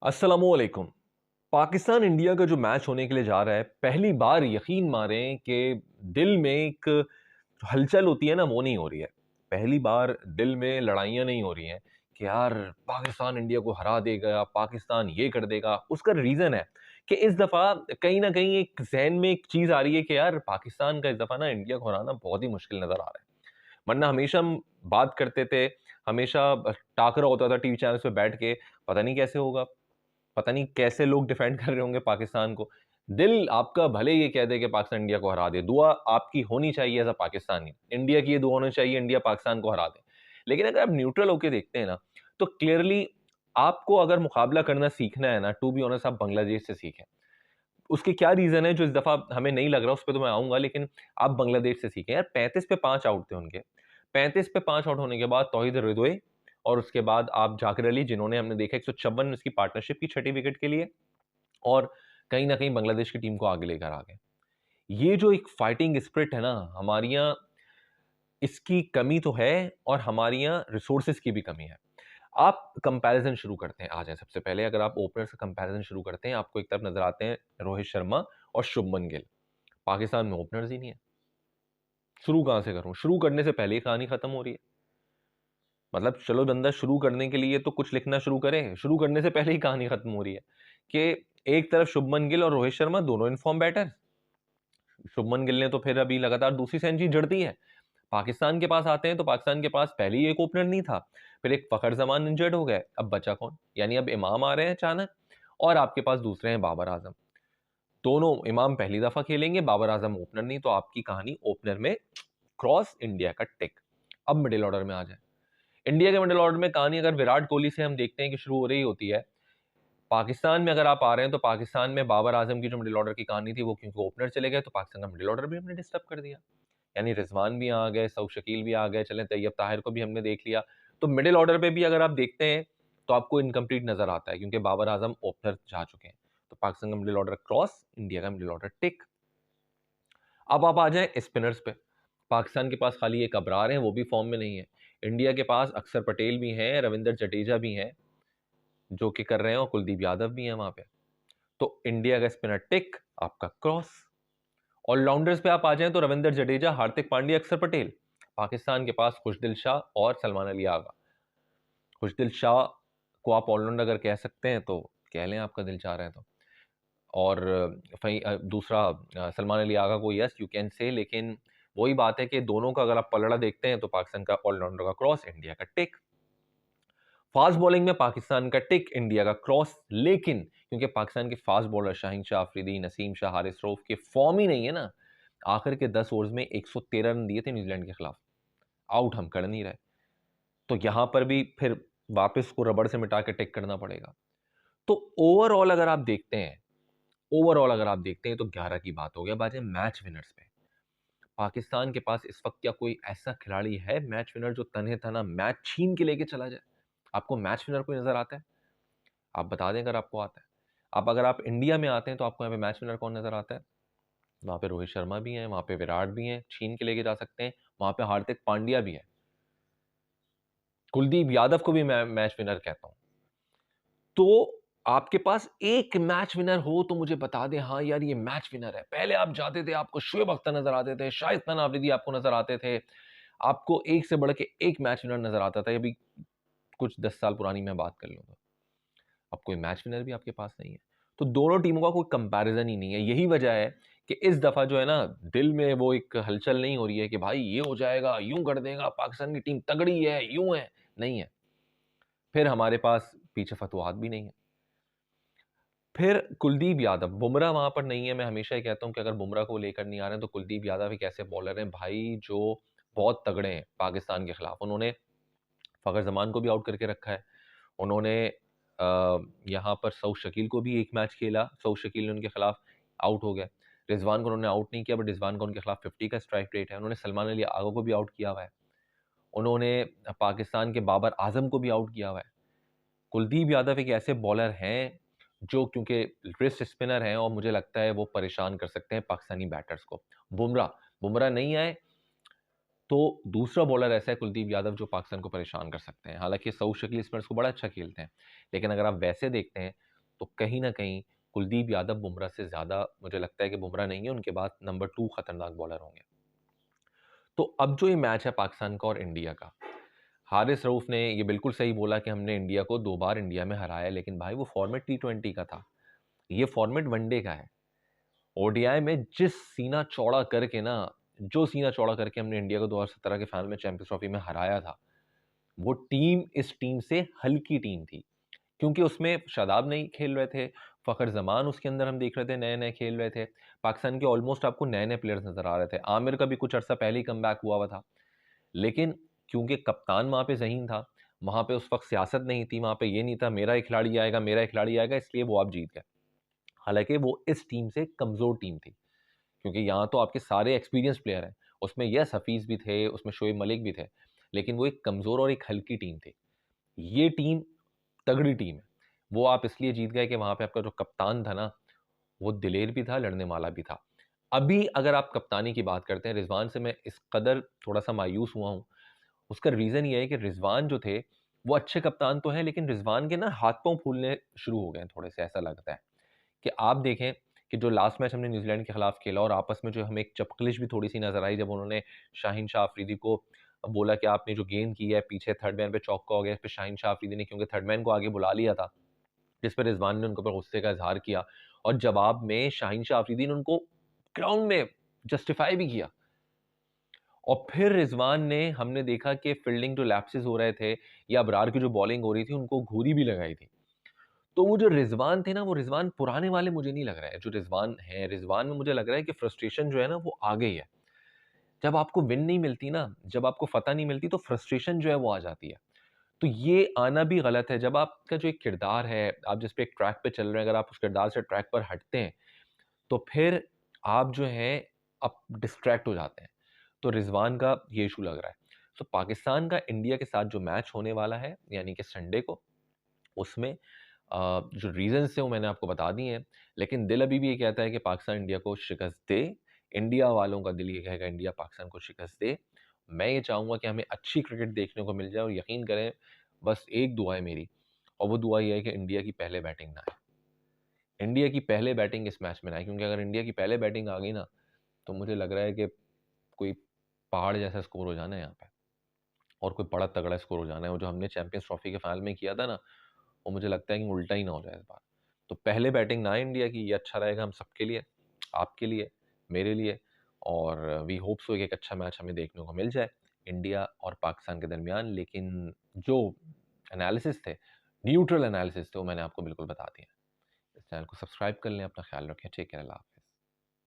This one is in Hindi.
अस्सलामुअलैकुम। पाकिस्तान इंडिया का जो मैच होने के लिए जा रहा है, पहली बार यकीन मारें कि दिल में एक हलचल होती है ना, वो नहीं हो रही है। पहली बार दिल में लड़ाइयाँ नहीं हो रही हैं कि यार पाकिस्तान इंडिया को हरा देगा, पाकिस्तान ये कर देगा। उसका रीज़न है कि इस दफ़ा कहीं न कहीं एक ज़हन में एक चीज़ आ रही है कि यार पाकिस्तान का इस दफ़ा ना इंडिया को हराना बहुत ही मुश्किल नज़र आ रहा है। वरना हमेशा हम बात करते थे, हमेशा टाकरा होता था टीवी चैनल्स पे बैठ के, पता नहीं कैसे होगा? पता नहीं कैसे लोग डिफेंड कर रहे होंगे पाकिस्तान को। दिल आपका भले ये कह दे कि पाकिस्तान इंडिया को हरा दे, दुआ आपकी होनी चाहिए एज़ अ पाकिस्तानी। इंडिया की ये दुआ होनी चाहिए इंडिया पाकिस्तान को हरा दे। लेकिन अगर आप न्यूट्रल होके देखते हैं ना, तो क्लियरली आपको अगर मुकाबला करना सीखना है ना, टू बी ऑनेस्ट आप बांग्लादेश से सीखें। उसके क्या रीज़न है जो इस दफ़ा हमें नहीं लग रहा, उस पे तो मैं आऊँगा, लेकिन आप बांग्लादेश से सीखें। यार 35 पे 5 आउट थे उनके। 35 पे 5 आउट होने के बाद तौहीद रिदोई और उसके बाद आप जाकिर अली, जिन्होंने हमने देखा 156 इसकी पार्टनरशिप की छठी विकेट के लिए, और कहीं न कहीं बांग्लादेश की टीम को आगे लेकर आ गए। ये जो एक फाइटिंग स्पिरिट है ना, हमारे यहाँ इसकी कमी तो है और हमारे यहाँ रिसोर्सेज़ की भी कमी है। आप कंपैरिज़न शुरू करते हैं, आ जाएँ सबसे पहले अगर आप ओपनर से कंपैरिज़न शुरू करते हैं, आपको एक तरफ नज़र आते हैं रोहित शर्मा और शुभमन गिल। पाकिस्तान में ओपनर्स ही नहीं है। शुरू कहाँ से करूँ? शुरू करने से पहले ही कहानी खत्म हो रही है। मतलब चलो बंदा शुरू करने के लिए तो कुछ लिखना शुरू करे, शुरू करने से पहले ही कहानी खत्म हो रही है कि एक तरफ शुभमन गिल और रोहित शर्मा दोनों in form batter. Shubman Gill ने तो फिर अभी लगातार दूसरी सेंचुरी जड़ दी है। पाकिस्तान के पास आते हैं तो पाकिस्तान के पास पहले ही एक ओपनर नहीं था। फिर एक फ़खर ज़मान इंजर्ड हो गए, अब बचा कौन? यानी अब इमाम आ रहे हैं अचानक और आपके पास दूसरे हैं बाबर आज़म। दोनों इमाम पहली दफ़ा खेलेंगे, बाबर आज़म ओपनर नहीं, तो आपकी कहानी ओपनर में क्रॉस, इंडिया का टिक। अब मिडिल ऑर्डर में आ जाएँ। इंडिया के मिडिल ऑर्डर में कहानी अगर विराट कोहली से हम देखते हैं कि शुरू हो रही होती है। पाकिस्तान में अगर आप आ रहे हैं तो पाकिस्तान में बाबर आज़म की जो मिडिल ऑर्डर की कहानी थी, वो क्योंकि ओपनर चले गए तो पाकिस्तान का मिडिल ऑर्डर भी हमने डिस्टर्ब कर दिया। यानी रिजवान भी आ गए, सऊद शकील भी आ गए, चलें तैयब ताहिर को भी हमने देख लिया। तो मिडिल ऑर्डर पे भी अगर आप देखते हैं तो आपको इनकम्प्लीट नज़र आता है क्योंकि बाबर आज़म ओपनर जा चुके हैं। तो पाकिस्तान का मिडिल ऑर्डर क्रॉस, इंडिया का मिडिल ऑर्डर टिक। अब आप आ जाएँ स्पिनर्स पे। पाकिस्तान के पास खाली एक अबरार हैं, वो भी फॉर्म में नहीं है। इंडिया के पास अक्षर पटेल भी हैं, रविंद्र जडेजा भी हैं, जो कि कर रहे हैं, और कुलदीप यादव भी हैं वहाँ पे। तो इंडिया का स्पिनर टिक, आपका क्रॉस। ऑलराउंडर्स पे आप आ जाएँ तो रविंद्र जडेजा, हार्दिक पांड्या, अक्षर पटेल। पाकिस्तान के पास खुशदिल शाह और सलमान अली आगा। खुशदिल शाह को आप ऑलराउंडर अगर कह सकते हैं तो कह लें, आपका दिल चाह रहा है तो। और दूसरा सलमान अली आगा को यस यू कैन से, लेकिन वही बात है कि दोनों का अगर आप पलड़ा देखते हैं तो पाकिस्तान का ऑलराउंडर का क्रॉस, इंडिया का टिक। फास्ट बॉलिंग में पाकिस्तान का टिक, इंडिया का क्रॉस। लेकिन क्योंकि पाकिस्तान के फास्ट बॉलर शाहीन शाह अफरीदी, नसीम शाह, हारिस रऊफ के फॉर्म ही नहीं है ना। आखिर के 10 ओवर्स में 113 रन दिए थे न्यूजीलैंड के खिलाफ, आउट हम कर नहीं रहे। तो यहां पर भी फिर वापस को रबड़ से मिटा के टिक करना पड़ेगा। तो ओवरऑल अगर आप देखते हैं तो 11 की बात हो गया। बात है मैच विनर्स पे। पाकिस्तान के पास इस वक्त क्या कोई ऐसा खिलाड़ी है मैच विनर जो तन्हे तना मैच छीन के लेके चला जाए? आपको मैच विनर कोई नजर आता है? आप बता दें अगर आपको आता है। अगर आप इंडिया में आते हैं तो आपको यहाँ पे मैच विनर कौन नजर आता है? वहाँ पे रोहित शर्मा भी हैं, वहाँ पे विराट भी हैं, छीन के लेके जा सकते हैं, वहाँ पे हार्दिक पांड्या भी है, कुलदीप यादव को भी मैं मैच विनर कहता हूँ। तो आपके पास एक मैच विनर हो तो मुझे बता दें, हाँ यार ये मैच विनर है। पहले आप जाते थे, आपको शोएब अख्तर नजर आते थे, शाहिद खान आफरीदी आपको नजर आते थे, आपको एक से बढ़ के एक मैच विनर नजर आता था। अभी कुछ 10 साल पुरानी मैं बात कर लूँ तो अब कोई मैच विनर भी आपके पास नहीं है। तो दोनों टीमों का कोई कंपैरिजन ही नहीं है। यही वजह है कि इस दफा जो है ना, दिल में वो एक हलचल नहीं हो रही है कि भाई ये हो जाएगा, यूं कर देगा, पाकिस्तान की टीम तगड़ी है, यूं है। नहीं है। फिर हमारे पास पीछे फतवाहत भी नहीं है। फिर कुलदीप यादव, बुमराह वहां पर नहीं है। मैं हमेशा ही कहता हूं कि अगर बुमराह को लेकर नहीं आ रहे हैं तो कुलदीप यादव एक ऐसे बॉलर हैं भाई जो बहुत तगड़े हैं पाकिस्तान के खिलाफ। उन्होंने फखर जमान को भी आउट करके रखा है। उन्होंने यहाँ पर सऊद शकील को भी एक मैच खेला, सऊद शकील ने उनके खिलाफ आउट हो गया। रिजवान को उन्होंने आउट नहीं किया, बट रिजवान का उनके खिलाफ 50 का स्ट्राइक रेट है। उन्होंने सलमान अली आगा को भी आउट किया हुआ है। उन्होंने पाकिस्तान के बाबर आजम को भी आउट किया हुआ है। कुलदीप यादव एक ऐसे बॉलर हैं जो क्योंकि रिस्ट स्पिनर हैं और मुझे लगता है वो परेशान कर सकते हैं पाकिस्तानी बैटर्स को। बुमराह बुमराह नहीं आए तो दूसरा बॉलर ऐसा है कुलदीप यादव जो पाकिस्तान को परेशान कर सकते हैं। हालांकि सऊद शकील स्पिनर्स को बड़ा अच्छा खेलते हैं, लेकिन अगर आप वैसे देखते हैं तो कहीं न कहीं कुलदीप यादव बुमराह से ज़्यादा मुझे लगता है कि बुमराह नहीं है, उनके बाद नंबर 2 खतरनाक बॉलर होंगे। तो अब जो ये मैच है पाकिस्तान का और इंडिया का, हारिस रऊफ ने ये बिल्कुल सही बोला कि हमने इंडिया को 2 बार इंडिया में हराया, लेकिन भाई वो फॉर्मेट टी20 का था, ये फॉर्मेट वनडे का है। ओडीआई में जिस सीना चौड़ा करके ना, जो सीना चौड़ा करके हमने इंडिया को 2017 के फाइनल में चैंपियंस ट्रॉफी में हराया था, वो टीम इस टीम से हल्की टीम थी, क्योंकि उसमें शादाब नहीं खेल रहे थे, फ़खर जमान उसके अंदर हम देख रहे थे नए-नए खेल रहे थे, पाकिस्तान के ऑलमोस्ट आपको नए-नए प्लेयर्स नज़र आ रहे थे, आमिर का भी कुछ अर्सा पहले ही कमबैक हुआ था। लेकिन क्योंकि कप्तान वहाँ पे ज़हीन था, वहाँ पे उस वक़्त सियासत नहीं थी, वहाँ पे ये नहीं था मेरा ही खिलाड़ी आएगा, मेरा ही खिलाड़ी आएगा, इसलिए वो आप जीत गए। हालाँकि वो इस टीम से कमज़ोर टीम थी, क्योंकि यहाँ तो आपके सारे एक्सपीरियंस प्लेयर हैं, उसमें यस हफ़ीज़ भी थे, उसमें शोएब मलिक भी थे, लेकिन वो एक कमज़ोर और एक हल्की टीम थी। ये टीम तगड़ी टीम है। वो आप इसलिए जीत गए कि वहाँ पे आपका जो कप्तान था ना, वो दिलेर भी था, लड़ने वाला भी था। अभी अगर आप कप्तानी की बात करते हैं, रिज़वान से मैं इस कदर थोड़ा-सा मायूस हुआ हूँ, उसका रीज़न ये है कि रिज़वान जो थे, वो अच्छे कप्तान तो हैं, लेकिन रिज़वान के ना हाथ-पाँव फूलने शुरू हो गए हैं थोड़े-से, ऐसा लगता है। कि आप देखें कि जो लास्ट मैच हमने न्यूज़ीलैंड के खिलाफ खेला और आपस में जो हमें एक चपकलिश भी थोड़ी-सी नज़र आई जब उन्होंने शाहीन शाह अफरीदी को बोला कि आपने जो गेंद की है पीछे थर्ड मैन पे चौका हो गया, इस पे शाहीन शाह अफरीदी ने क्योंकि थर्ड मैन को आगे बुला लिया था, जिस पे रिज़वान ने उनके ऊपर गुस्से का इज़हार किया और जवाब में शाहीन शाह अफरीदी ने उनको ग्राउंड में जस्टिफाई भी किया। और फिर रिज़वान ने हमने देखा कि फील्डिंग जो लैप्सेस हो रहे थे या अबरार की जो बॉलिंग हो रही थी, उनको घूरी भी लगाई थी। तो वो जो रिज़वान थे ना, वो रिज़वान पुराने वाले मुझे नहीं लग रहा है, जो रिज़वान हैं, रिज़वान में मुझे लग रहा है कि फ्रस्ट्रेशन जो है ना, वो आ गई है। जब आपको विन नहीं मिलती ना, जब आपको फ़तह नहीं मिलती, तो फ्रस्ट्रेशन जो है वो आ जाती है। तो ये आना भी गलत है, जब आपका जो एक किरदार है, आप जिस पे एक ट्रैक पे चल रहे हैं, अगर आप उस किरदार से ट्रैक पर हटते हैं, तो फिर आप जो हैं, आप डिस्ट्रैक्ट हो जाते हैं। तो रिज़वान का ये इशू लग रहा है। तो पाकिस्तान का इंडिया के साथ जो मैच होने वाला है, यानी कि संडे को, उसमें जो रीज़न्स थे वो मैंने आपको बता दिए हैं, लेकिन दिल अभी भी ये कहता है कि पाकिस्तान इंडिया को शिकस्त दे। इंडिया वालों का दिल ये कहेगा इंडिया पाकिस्तान को शिकस्त दे। मैं ये चाहूँगा कि हमें अच्छी क्रिकेट देखने को मिल जाए और यकीन करें, बस एक दुआ है मेरी और वो दुआ ये है कि इंडिया की पहले बैटिंग ना आए। इंडिया की पहले बैटिंग इस मैच में ना आए, क्योंकि अगर इंडिया की पहले बैटिंग आ गई ना, तो मुझे लग रहा है कि कोई पहाड़ जैसा स्कोर हो जाना है यहाँ पे और कोई बड़ा तगड़ा स्कोर हो जाना है। वो जो हमने चैंपियंस ट्रॉफी के फाइनल में किया था ना, वो मुझे लगता है कि उल्टा ही ना हो जाए इस बार। तो पहले बैटिंग ना इंडिया की, ये अच्छा रहेगा हम सबके लिए, आपके लिए, मेरे लिए और वी होप सो कि एक अच्छा मैच हमें देखने को मिल जाए इंडिया और पाकिस्तान के दरमियान। लेकिन जो एनालिसिस थे, न्यूट्रल एनालिसिस थे, वो मैंने आपको बिल्कुल बता दिए। इस चैनल को सब्सक्राइब कर लें, अपना ख्याल रखें, टेक केयर, अल्लाह हाफ़िज़।